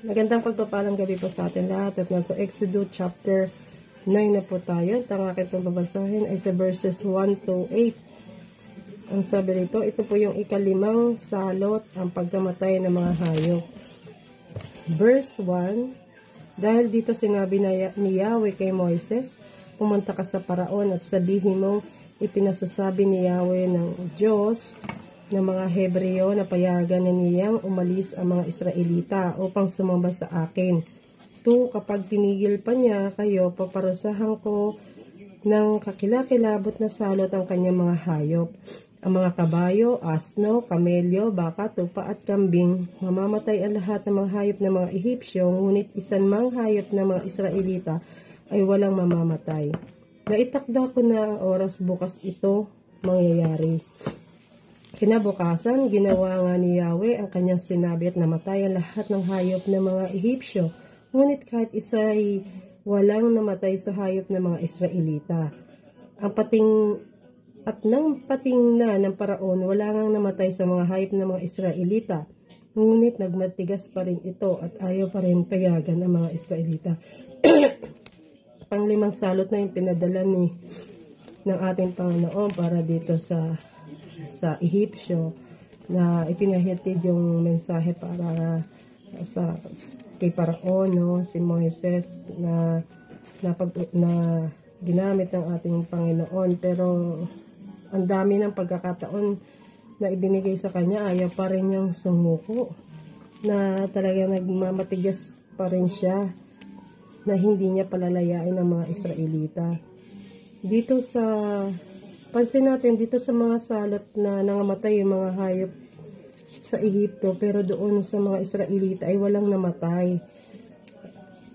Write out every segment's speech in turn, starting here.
Magandang pagpapalang gabi po sa atin lahat at nasa Exodus chapter 9 na po tayo. At ang aking pong babasahin ay sa verses 1 to 8. Ang sabi rito, ito po yung ikalimang salot, ang pagkamatay ng mga hayop. Verse 1, dahil dito sinabi ni Yahweh kay Moises, pumunta ka sa Paraon at sabihin mong ipinasasabi ni Yahweh ng Diyos ng mga Hebreo na payagan na niyang umalis ang mga Israelita upang sumamba sa akin. 2, kapag pinigil pa niya kayo, paparusahan ko ng kakilakilabot na salot ang kanyang mga hayop. Ang mga kabayo, asno, kamelyo, baka, tupa at kambing, mamamatay ang lahat ng mga hayop ng mga Ehipsyo, ngunit isan mang hayop ng mga Israelita ay walang mamamatay. Naitakda ko na ang oras bukas ito mangyayari. Kinabukasan, ginawa nga ni Yahweh ang kanyang sinabi at namatay ang lahat ng hayop ng mga Ehipsyo. Ngunit kahit isa'y walang namatay sa hayop ng mga Israelita. Nang pating na ng Paraon, wala ngang namatay sa mga hayop ng mga Israelita. Ngunit nagmatigas pa rin ito at ayaw pa rin payagan ang mga Israelita. Panglimang salot na yung pinadala ng ating Panginoon para dito sa Ehipsyo na ipinahatid yung mensahe para kay Paraon, no? Si Moises na ginamit ng ating Panginoon, pero ang dami ng pagkakataon na ibinigay sa kanya, ayaw pa rin niyang sumuko, na talaga nagmamatigas pa rin siya na hindi niya palalayain ang mga Israelita. Dito pansin natin dito sa mga salot na nangamatay yung mga hayop sa Ehipto, pero doon sa mga Israelita ay walang namatay.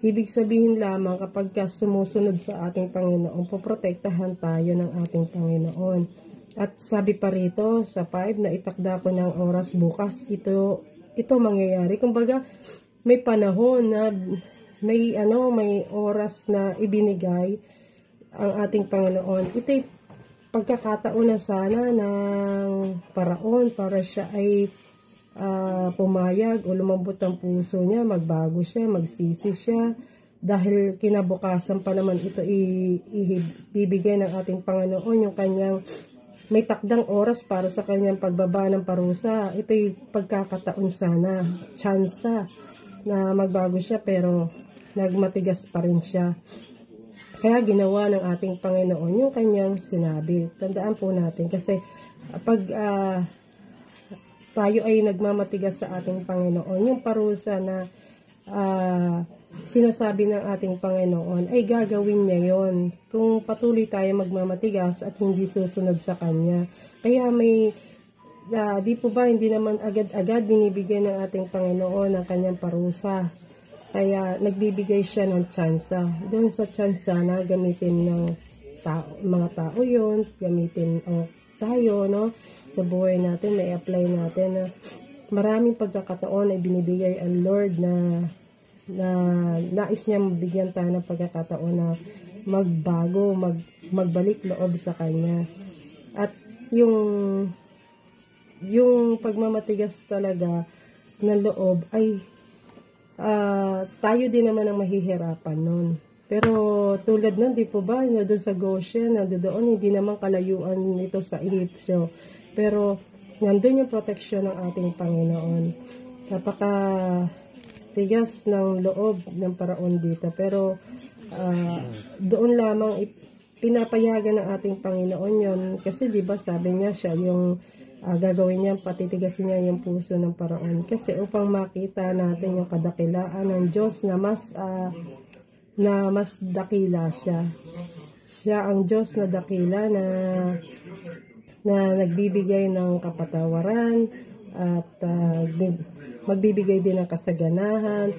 Ibig sabihin lamang kapag sumusunod sa ating Panginoon, poprotektahan tayo ng ating Panginoon. At sabi pa rito sa 5 na itakda ko ng oras bukas, ito mangyayari. Kumbaga may panahon na may oras na ibinigay ang ating Panginoon. Ito'y pagkakataon na sana ng Paraon para siya ay pumayag o lumambot ang puso niya, magbago siya, magsisi siya, dahil kinabukasan pa naman ito ibibigay ng ating Panginoon yung kanyang may takdang oras para sa kanyang pagbaba ng parusa. Ito'y pagkakataon sana, tsansa na magbago siya, pero nagmatigas pa rin siya. Kaya ginawa ng ating Panginoon yung kanyang sinabi. Tandaan po natin kasi pag tayo ay nagmamatigas sa ating Panginoon, yung parusa na sinasabi ng ating Panginoon ay gagawin niya yon kung patuloy tayo magmamatigas at hindi susunod sa Kanya. Kaya di po ba hindi naman agad-agad binibigyan ng ating Panginoon ang kanyang parusa. Kaya nagbibigay siya ng tsansa. Doon sa tsansa na gamitin ng mga tao yon, gamitin tayo, no? Sa buhay natin, may apply natin na maraming pagkakataon ay binibigay ang Lord na nais niya mabigyan tayo ng pagkakataon na magbago, magbalik loob sa Kanya. At yung pagmamatigas talaga ng loob ay tayo din naman ang mahihirapan nun. Pero tulad nun, di po ba, doon sa Goshen, doon, hindi naman kalayuan nito sa Ehipsyo. Pero nandun yung proteksyon ng ating Panginoon. Napaka tigas ng loob ng Paraon dito. Pero doon lamang pinapayagan ng ating Panginoon yon. Kasi di ba sabi niya siya yung gagawin niya, patitigasin niya yung puso ng Paraon. Kasi upang makita natin yung kadakilaan ng Diyos na mas dakila siya. Siya ang Diyos na dakila na nagbibigay ng kapatawaran at magbibigay din ng kasaganahan.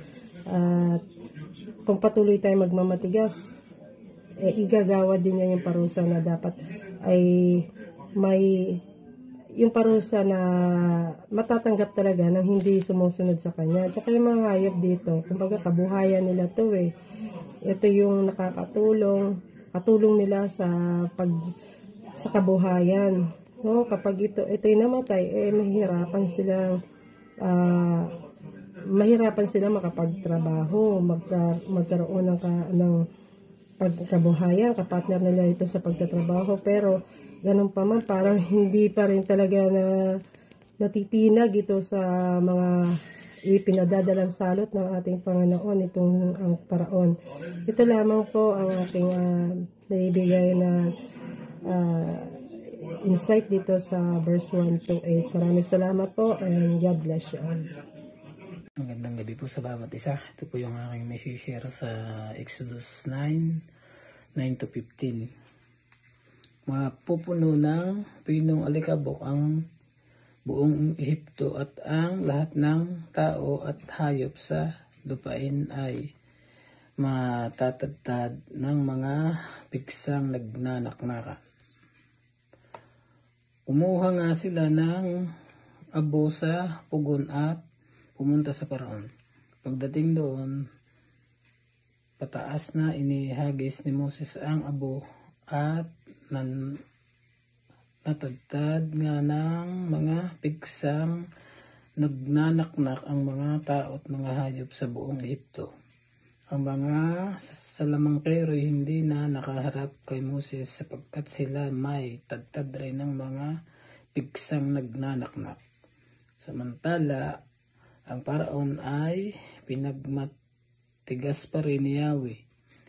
At kung patuloy tayo magmamatigas, igagawa din niya yung parusa na dapat ay may yung parusa na matatanggap talaga ng hindi sumusunod sa Kanya. Tsaka yung mga hayop dito, kumbaga kabuhayan nila to eh. Ito yung katulong nila sa kabuhayan. No, kapag ito'y namatay, mahihirapan silang mahirapan sila makapagtrabaho, magkaroon ng pagkabuhayan, kapartner nila ito sa pagtatrabaho. Pero ganun pa man, parang hindi pa rin talaga natitinag ito sa mga ipinadadalang salot ng ating Panginoon, itong ang paraon. Ito lamang po ang aking naibigay na insight dito sa verse 1 to 8. Maraming salamat po and God bless you all. Magandang gabi po sa bawat isa. Ito po yung aking message share sa Exodus 9 to 15. Mapupuno ng pinong alikabok ang buong Ehipto at ang lahat ng tao at hayop sa lupain ay matatagtad ng mga pigsang nagnanaknakan. Umuha nga sila ng abo sa pugon at pumunta sa Paraon. Pagdating doon, pataas na inihagis ni Moses ang abo at natagtad nga ng mga pigsang nagnanaknak ang mga tao at mga hayop sa buong Ehipto. Ang mga salamangkero hindi na nakaharap kay Moses sapagkat sila may tagtad rin ng mga pigsang nagnanaknak. Samantala, ang Paraon ay pinagmatigas pa rin ni Yahweh.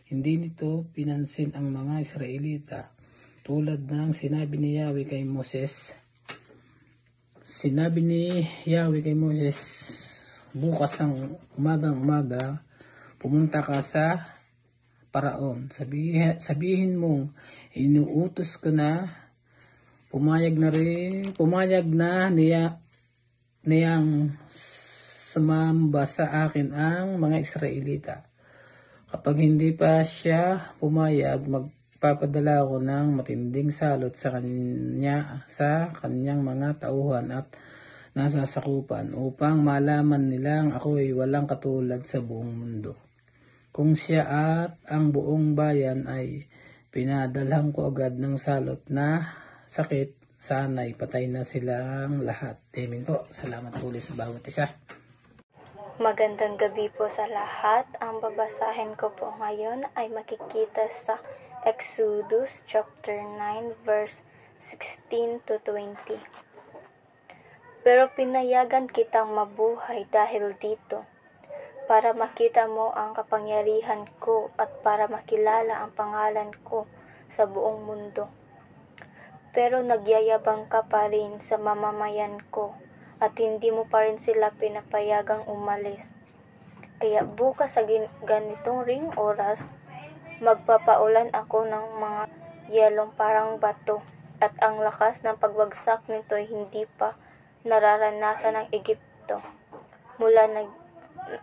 Hindi nito pinansin ang mga Israelita. Tulad ng sinabi ni Yahweh kay Moses. Sinabi ni Yahweh kay Moses, bukas ng umaga, pumunta ka sa Paraon. Sabihin mong, inuutos ko na, pumayag na niyang sumamba sa akin ang mga Israelita. Kapag hindi pa siya pumayag, magpapadala ako ng matinding salot sa kanyang mga tauhan at nasasakupan upang malaman nilang ako ay walang katulad sa buong mundo. Kung siya at ang buong bayan ay pinadalhan ko agad ng salot na sakit, sana'y patay na silang lahat. Amen po. Salamat po ulit sa bawat isa. Magandang gabi po sa lahat. Ang babasahin ko po ngayon ay makikita sa Exodus chapter 9 verse 16 to 20. Pero pinayagan kitang mabuhay dahil dito, para makita mo ang kapangyarihan ko at para makilala ang pangalan ko sa buong mundo. Pero nagyayabang ka pa rin sa mamamayan ko at hindi mo pa rin sila pinapayagang umalis. Kaya bukas sa ganitong ring oras, magpapaulan ako ng mga yelong parang bato at ang lakas ng pagbagsak nito ay hindi pa nararanasan ng Ehipto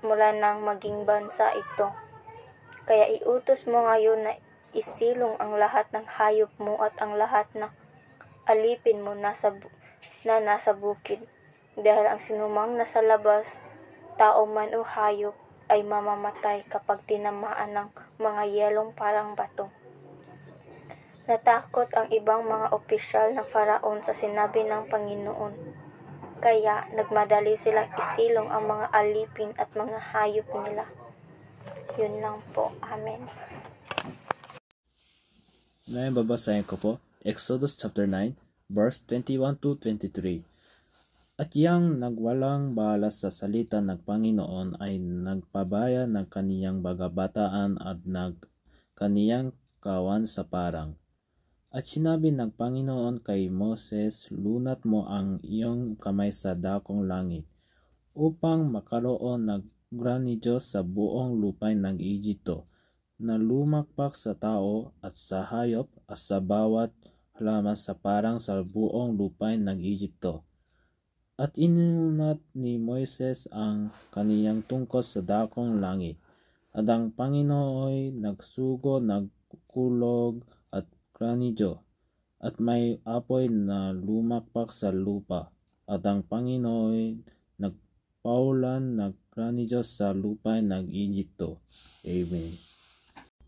mula nang maging bansa ito. Kaya iutos mo ngayon na isilong ang lahat ng hayop mo at ang lahat ng alipin mo na nasa bukid, dahil ang sinumang nasa labas, tao man o hayop, ay mamamatay kapag tinamaan ng mga yelong parang bato. Natakot ang ibang mga opisyal ng Faraon sa sinabi ng Panginoon. Kaya nagmadali silang isilong ang mga alipin at mga hayop nila. Yun lang po. Amen. Ngayon babasahin ko po, Exodus chapter 9, verse 21 to 23. At yang nagwalang balas sa salita ng Panginoon ay nagpabaya ng kaniyang bagabataan at kaniyang kawan sa parang. At sinabi ng Panginoon kay Moses, lunat mo ang iyong kamay sa dakong langit, upang makaroon ng granizo sa buong lupain ng Egypto, na lumakpak sa tao at sa hayop at sa bawat halaman sa parang sa buong lupain ng Egypto. At inunat ni Moises ang kaniyang tungkod sa dakong langit. At ang Panginoon ay nagsugo, nagkulog at granizo, at may apoy na lumakpak sa lupa. At ang Panginoon ay nagpaulan ng granizo sa lupain ng Egypto. Amen.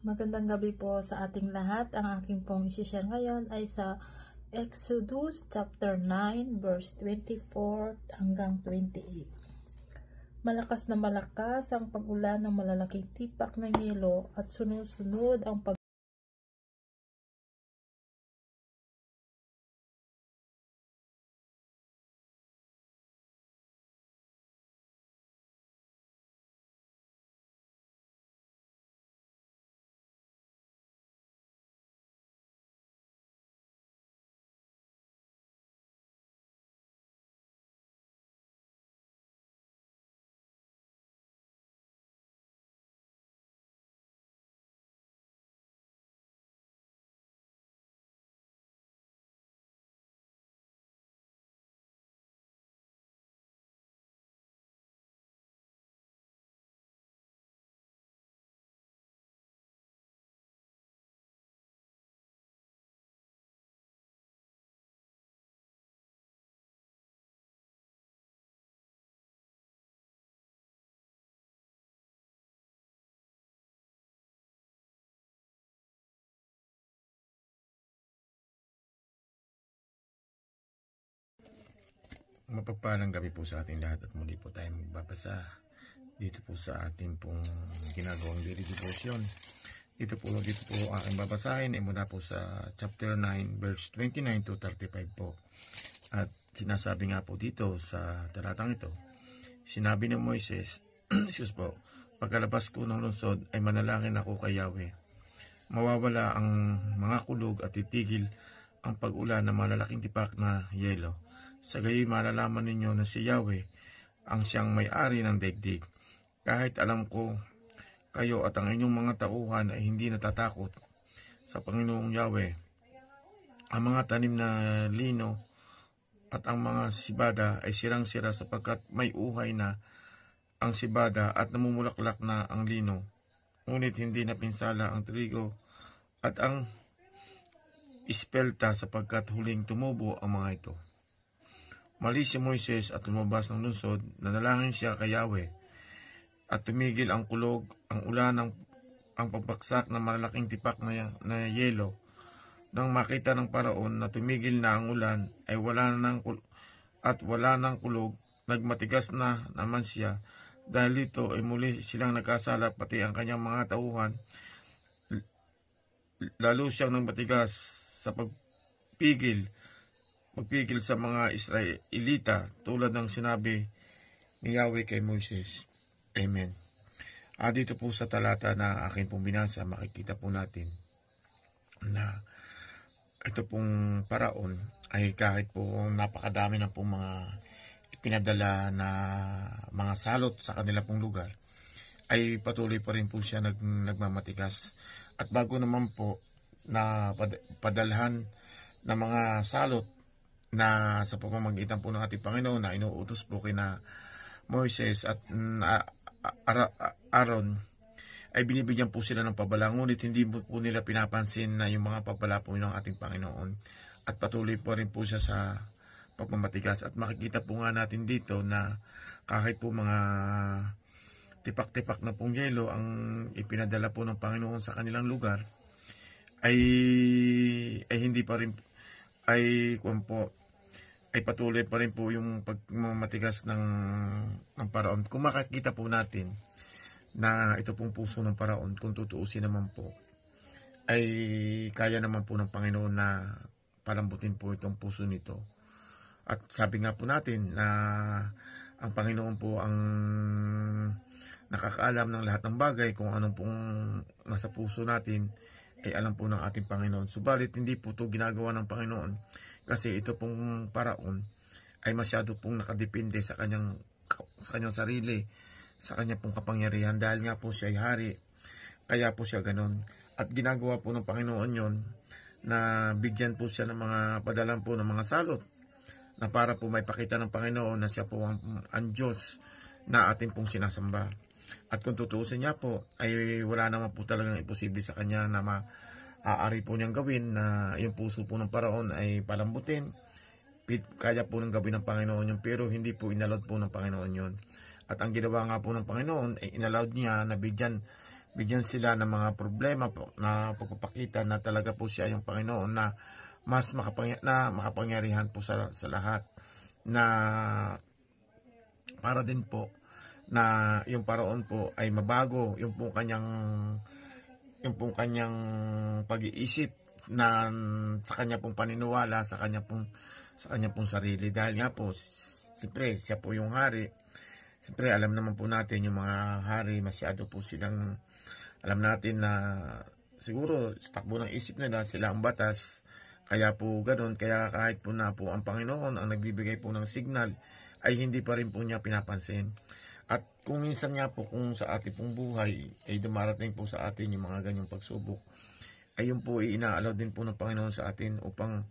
Magandang gabi po sa ating lahat. Ang aking pong isi-share ngayon ay sa Exodus chapter 9 verse 24 hanggang 28. malakas ang pag-ulan ng malalaking tipak ng yelo at sunod-sunod ang Mapagpalang gabi po sa ating lahat at muli po tayo magbabasa dito po sa ating pong ginagawang daily devotion. Dito po aking babasahin ay mula po sa chapter 9 verse 29 to 35 po. At sinasabi nga po dito sa talatang ito, sinabi ni Moises, pagkalabas ko ng lungsod ay manalangin ako kay Yahweh. Mawawala ang mga kulog at titigil ang pag-ulan ng malalaking tipak na yelo. Sa gayoy malalaman ninyo na si Yahweh ang siyang may-ari ng daigdig. Kahit alam ko kayo at ang inyong mga tauhan ay hindi natatakot sa Panginoong Yahweh. Ang mga tanim na lino at ang mga sibada ay sirang-sira sapagkat may uhay na ang sibada at namumulaklak na ang lino. Ngunit hindi napinsala ang trigo at ang ispelta sapagkat huling tumubo ang mga ito. Malis si Moises at lumabas ng lungsod, nanalangin siya kay Yahweh at tumigil ang kulog, ang ulan, ang pagbaksak ng malalaking tipak na yelo. Nang makita ng Paraon na tumigil na ang ulan ay wala nang kulog, nagmatigas na naman siya. Dahil dito ay muli silang nagkasala pati ang kanyang mga tauhan. Lalo siyang nagmatigas sa pagpigil sa mga Israelita tulad ng sinabi ni Yahweh kay Moises. Amen. Dito po sa talata na akin pong binasa, makikita po natin na ito pong Paraon ay kahit po napakadami na pong mga ipinadala na mga salot sa kanila pong lugar, ay patuloy pa rin po siya nagmamatigas. At bago naman po na padalhan ng mga salot na sa pamamagitan po ng ating Panginoon na inuutos po kina Moises at Aaron, ay binibigyan po sila ng pabala, ngunit hindi po nila pinapansin na yung mga pabala po ng ating Panginoon, at patuloy po rin po siya sa pagmamatigas. At makikita po nga natin dito na kahit po mga tipak-tipak na pong yelo ang ipinadala po ng Panginoon sa kanilang lugar, ay hindi pa rin ay patuloy pa rin po yung pagmamatigas ng Paraon. Kung makikita po natin na ito pong puso ng Paraon, kung tutuusin naman po, ay kaya naman po ng Panginoon na palambutin po itong puso nito. At sabi nga po natin na ang Panginoon po ang nakakaalam ng lahat ng bagay, kung anong pong nasa puso natin ay alam po ng ating Panginoon. Subalit hindi po ito ginagawa ng Panginoon kasi ito pong Paraon ay masyado pong nakadepende sa kanyang sarili, sa kanyang pong kapangyarihan, dahil nga po siya ay hari, kaya po siya ganon. At ginagawa po ng Panginoon yon na bigyan po siya ng mga padalan po ng mga salot na para po may pakita ng Panginoon na siya po ang Diyos na ating pong sinasamba. At kung tutuusin niya po, ay wala naman po talagang imposible sa kanya na maaari po niyang gawin na yung puso po ng Paraon ay palambutin. Kaya po nang gawin ng Panginoon yun, pero hindi po inallowed po ng Panginoon yun. At ang ginawa nga po ng Panginoon ay inallowed niya na bigyan sila ng mga problema po, na pagpapakita na talaga po siya yung Panginoon na mas makapangyarihan po sa lahat, na para din po na yung paraon po ay mabago, yung pong kanyang pag-iisip na sa kanya pong paniniwala, sa kanya pong sarili. Dahil nga po, siyempre, siya po yung hari. Siyempre, alam naman po natin yung mga hari, masyado po silang, alam natin na siguro sa takbo ng isip nila, sila ang batas. Kaya po ganun, kaya kahit po na po ang Panginoon ang nagbibigay po ng signal, ay hindi pa rin po niya pinapansin. At kung minsan nga po, kung sa ating pong buhay, ay dumarating po sa atin yung mga ganyang pagsubok, ay yun po inaalaw din po ng Panginoon sa atin upang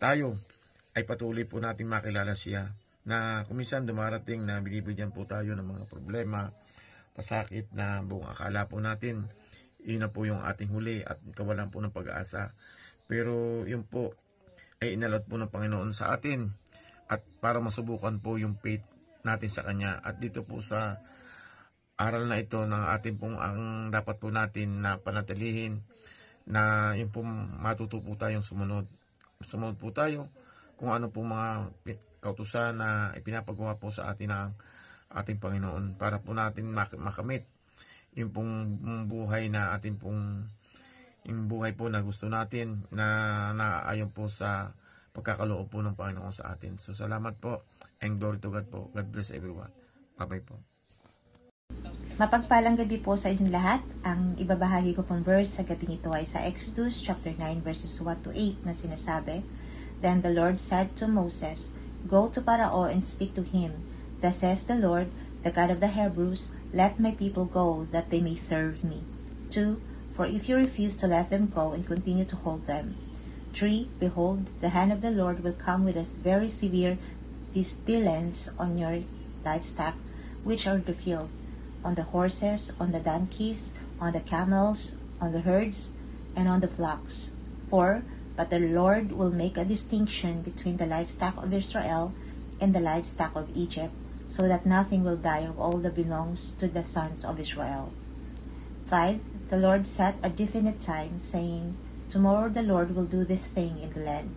tayo ay patuloy po nating makilala siya. Na kung minsan dumarating na binibigyan po tayo ng mga problema, pasakit na buong akala po natin, yun na po yung ating huli at kawalan po ng pag-asa. Pero yun po ay inalot po ng Panginoon sa atin at para masubukan po yung faith natin sa Kanya. At dito po sa aral na ito ng ating pong ang dapat po natin na panatilihin na yung po matuto po tayong sumunod. Sumunod po tayo kung ano po mga kautusan na ipinapagawa po sa atin ng ating Panginoon para po natin makamit yung pong buhay na ating pong yung buhay po na gusto natin na naayon po sa pagkakaloob po ng Panginoon sa atin. So salamat po and glory to God po. God bless everyone. Bye-bye po. Mapagpalang gabi po sa inyong lahat. Ang ibabahagi ko pong verse sa gabi ito ay sa Exodus chapter 9 verses 1 to 8 na sinasabi, Then the Lord said to Moses, Go to Parao and speak to him. Thus says the Lord, the God of the Hebrews, Let my people go, that they may serve me. 2. For if you refuse to let them go and continue to hold them. 3. Behold, the hand of the Lord will come with a very severe pestilence on your livestock, which are the field, on the horses, on the donkeys, on the camels, on the herds, and on the flocks. 4. But the Lord will make a distinction between the livestock of Israel and the livestock of Egypt, so that nothing will die of all that belongs to the sons of Israel. 5. The Lord set a definite time, saying, Tomorrow the Lord will do this thing in the land.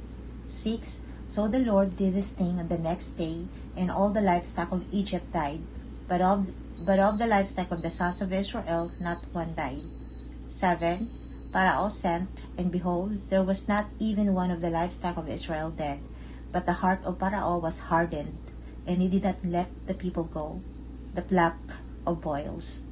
6. So the Lord did this thing on the next day, and all the livestock of Egypt died, but of the livestock of the sons of Israel not one died. 7. Parao sent, and behold, there was not even one of the livestock of Israel dead, but the heart of Parao was hardened, and he did not let the people go. The plague of boils.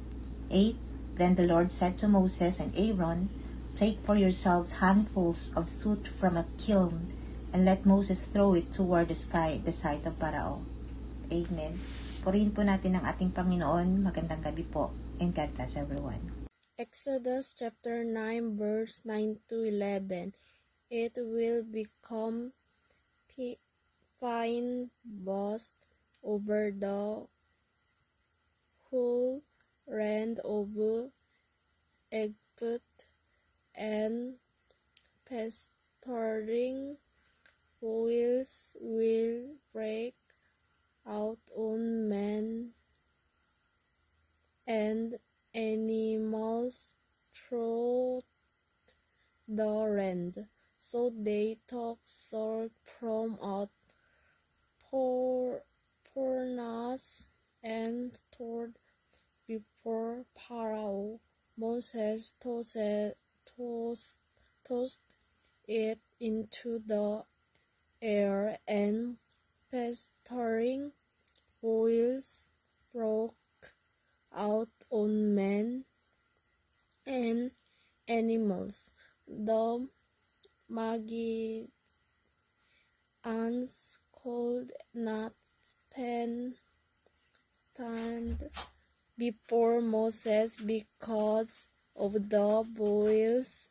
8. Then the Lord said to Moses and Aaron, Take for yourselves handfuls of soot from a kiln, and let Moses throw it toward the sky at the sight of Parao. Amen. Purihin po natin ang ating Panginoon. Magandang gabi po, and God bless everyone. Exodus chapter 9 verse 9 to 11. It will become fine boast over the whole land of Egypt, and pestering boils will break out on men and animals throughout the land. So they took salt from out furnace and stored before Pharaoh. Moses tossed it into the air, and pestering boils broke out on men and animals. The Magians could not stand before Moses because of the boils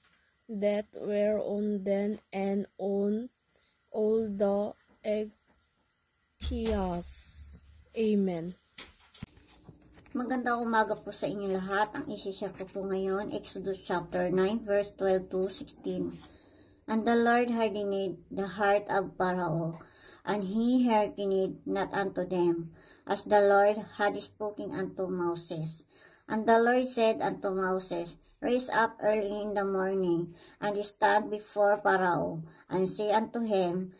that were on them and on all the Egyptians. Amen. Magandang umaga po sa inyo lahat. Ang isi-share ko po ngayon, Exodus chapter 9 verse 12 to 16. And the Lord hardened the heart of Pharaoh, and he hearkened not unto them, as the Lord had spoken unto Moses. And the Lord said unto Moses, Rise up early in the morning, and stand before Pharaoh, and say unto him,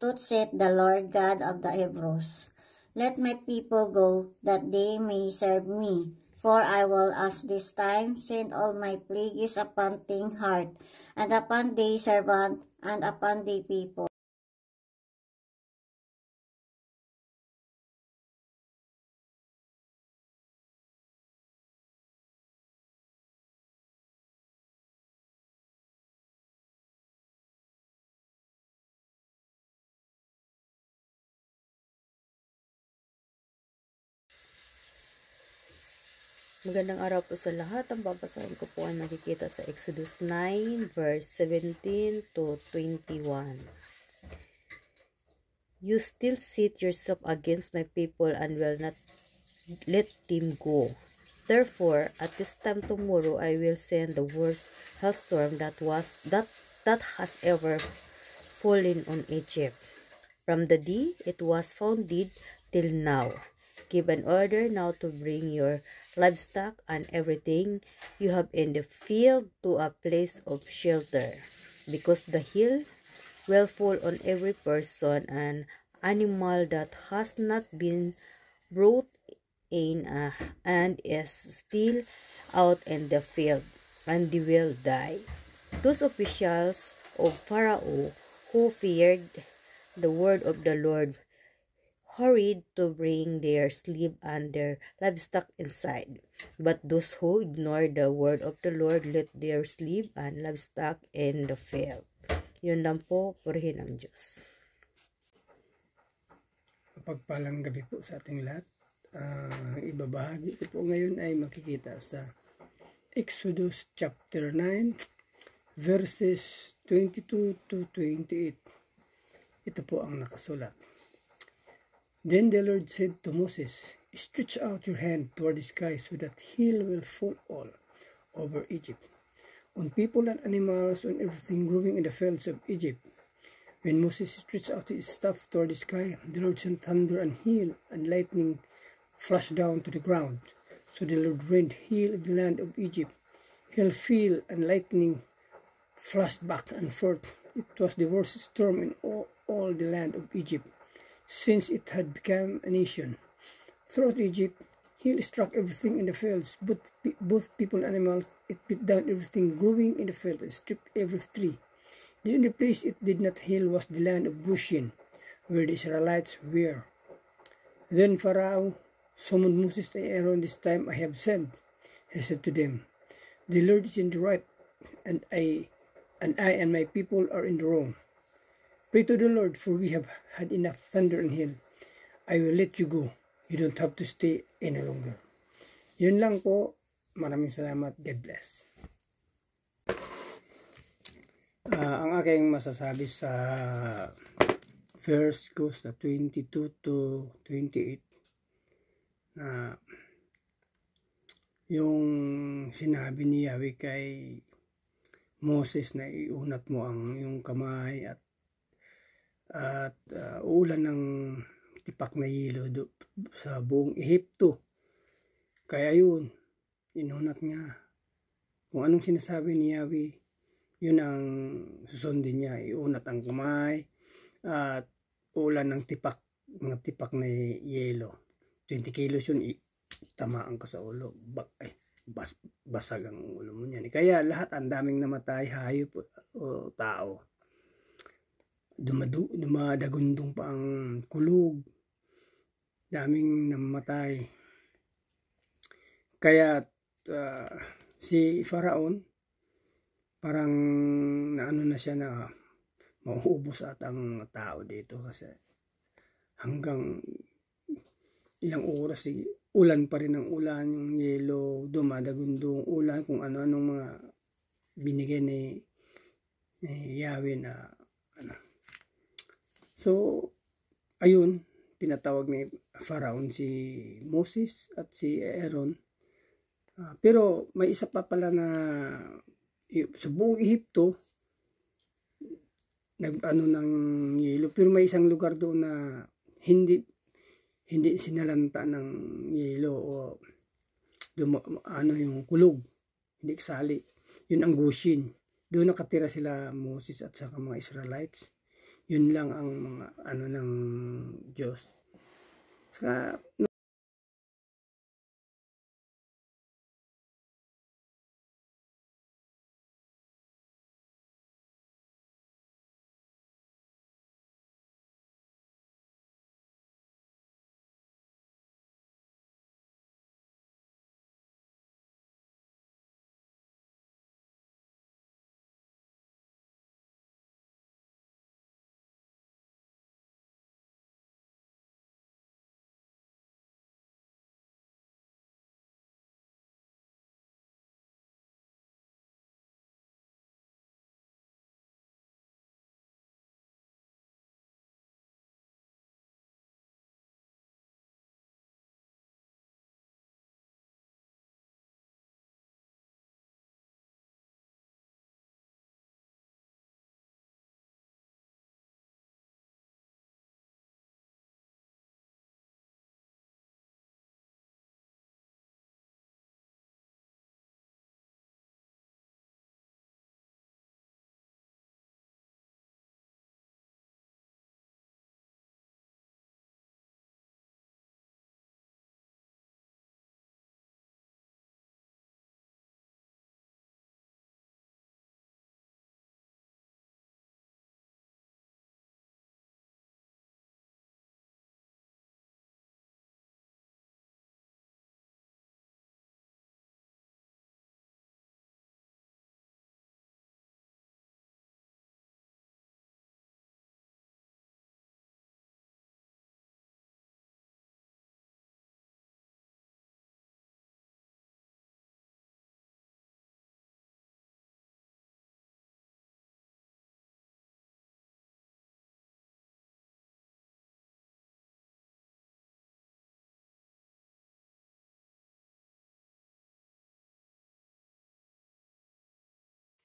Thus saith the Lord God of the Hebrews, Let my people go, that they may serve me. For I will at this time send all my plagues upon thine heart, and upon thy servant, and upon thy people. Magandang araw po sa lahat. Ang babasahin ko po ay makikita sa Exodus 9 verse 17 to 21. You still set yourself against my people and will not let them go. Therefore, at this time tomorrow I will send the worst hailstorm that has ever fallen on Egypt. From the day it was founded till now. Give an order now to bring your livestock and everything you have in the field to a place of shelter, because the hail will fall on every person and animal that has not been brought in and is still out in the field, and they will die. Those officials of Pharaoh who feared the word of the Lord hurried to bring their slave and their livestock inside. But those who ignored the word of the Lord let their slave and livestock in the field. Yun lang po, purihin ang Diyos. Pagpalang gabi po sa ating lahat. Ibabahagi ko po ngayon ay makikita sa Exodus chapter 9 verses 22 to 28. Ito po ang nakasulat. Then the Lord said to Moses, stretch out your hand toward the sky so that hail will fall all over Egypt, on people and animals, on everything growing in the fields of Egypt. When Moses stretched out his staff toward the sky, the Lord sent thunder and hail and lightning flashed down to the ground. So the Lord rained hail in the land of Egypt. Hail fell and lightning flashed back and forth. It was the worst storm in all the land of Egypt, since it had become a nation. Throughout Egypt, hail struck everything in the fields, both people and animals. It beat down everything growing in the field and stripped every tree. The only place it did not hail was the land of Goshen, where the Israelites were. Then Pharaoh summoned Moses and Aaron. This time I have sinned, he said to them. The Lord is in the right, and I and my people are in the wrong. Pray to the Lord, for we have had enough thunder and hail. I will let you go. You don't have to stay any longer. Yun lang po. Maraming salamat. God bless. Ang aking masasabi sa verse ko sa 22 to 28 na yung sinabi ni Yahweh kay Moses na iunat mo ang yung kamay at ulan ng tipak na yelo sa buong Ehipto. Kaya yun, inunat nga. Kung anong sinasabi ni Yahweh, yun ang susundin niya. Iunat ang kamay at ulan ng mga tipak na yelo. 20 kilos yun, tamaan ka sa ulo. Basag ang ulo mo niyan. Kaya lahat, ang daming namatay, hayop o tao. Dumadagundong pa ang kulog, daming namatay. Kaya si Pharaon parang naano na siya na mauubos at ang tao dito, kasi hanggang ilang oras ulan pa rin ang ulan, yung yelo, dumadagundong ulan, kung ano-anong mga binigay ni Yahweh na ano. So, ayun, pinatawag ni Pharaon si Moses at si Aaron. Pero may isa pa pala na sa buong Ehipto, nag-ano ng yelo. Pero may isang lugar doon na hindi sinalanta ng yelo o yung kulog, hindi kasali. Yun ang Goshen. Doon nakatira sila Moses at saka mga Israelites. Yun lang ang mga ng Diyos. Saka,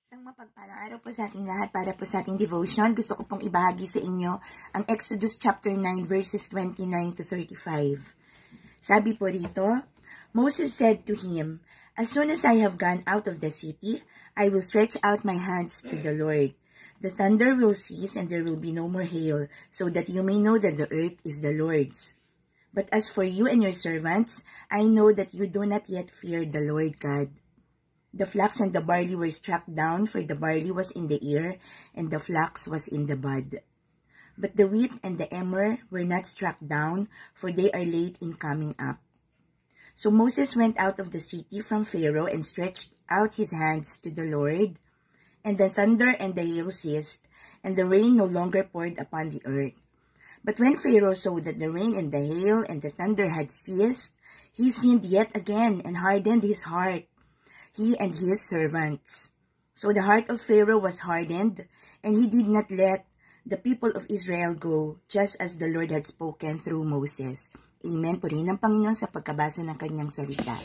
Isang mapagpalang araw po sa ating lahat para po sa ating devotion. Gusto ko pong ibahagi sa inyo ang Exodus chapter 9 verses 29 to 35. Sabi po rito, Moses said to him, "As soon as I have gone out of the city, I will stretch out my hands to the Lord. The thunder will cease and there will be no more hail, so that you may know that the earth is the Lord's. But as for you and your servants, I know that you do not yet fear the Lord God." The flax and the barley were struck down, for the barley was in the ear, and the flax was in the bud. But the wheat and the emmer were not struck down, for they are late in coming up. So Moses went out of the city from Pharaoh and stretched out his hands to the Lord, and the thunder and the hail ceased, and the rain no longer poured upon the earth. But when Pharaoh saw that the rain and the hail and the thunder had ceased, he sinned yet again and hardened his heart, he and his servants. So the heart of Pharaoh was hardened, and he did not let the people of Israel go, just as the Lord had spoken through Moses. Amen po rin ng Panginoon sa pagkabasa ng kanyang salita.